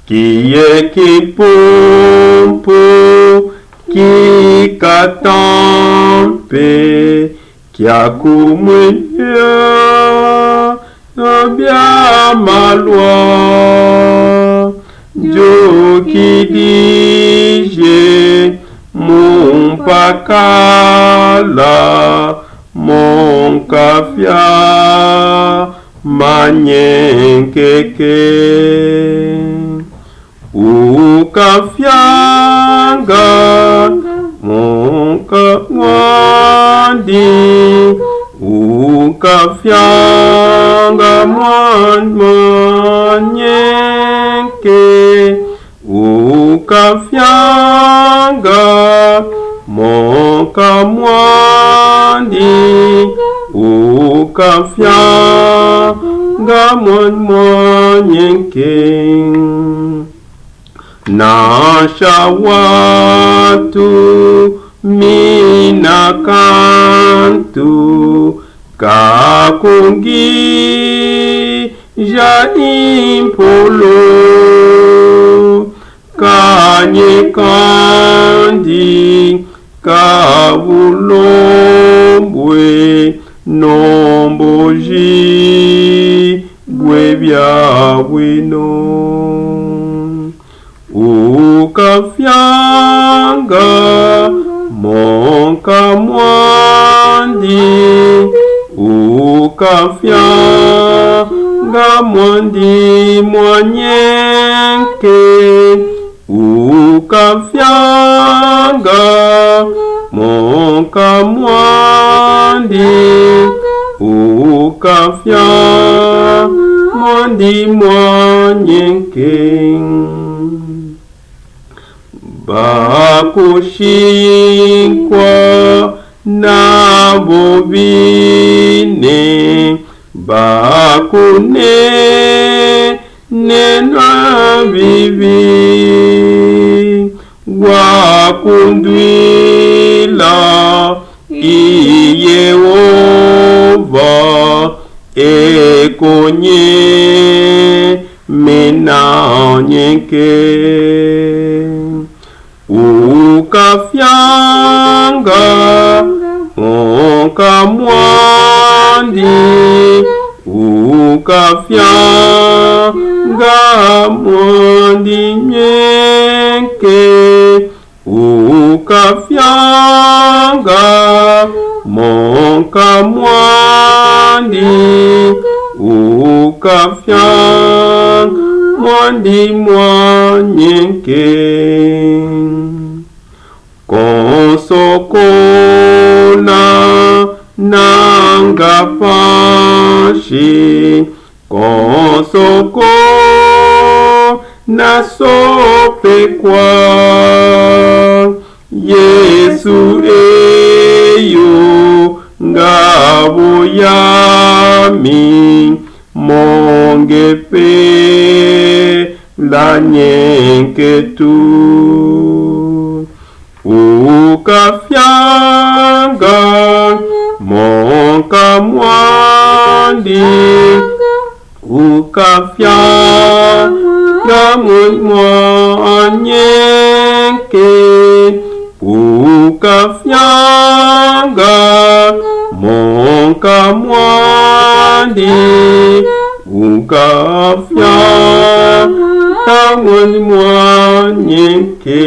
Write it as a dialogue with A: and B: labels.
A: Kie kipumpu kikatampe kia kumwenya nabia malwa jo kidije mumpakala monkafya manyenkeke ukafyanga monka mwandi ukafyanga manyenke ukafyanga monka mwandi ukafyanga manyenke nasha watu minakantu kakungi ja impolo kanyekandi kabulombwe nomboji bwebya bwino ukafyanga monka mwandi ukafyanga mwandi mwanyenke ukafyanga monka mwandi ukafyanga mwandi mwanyenke bakushinkwa na bobine bakune nena bibi wakundwila iyehova ekonye menanyeke ukafyanga monka mwandi ukafyanga mwandi nyenke ukafyanga monka mwandi ukafyanga mwandi mwanyenke konsokona nanga pashi konsoko na sopekwa Yesu eyo ngabo yami mongepe la nyenketu ukafyanga monka mwandi ukafyanga mwanyenke ukafyanga monka mwandi ukafyanga mwanyenke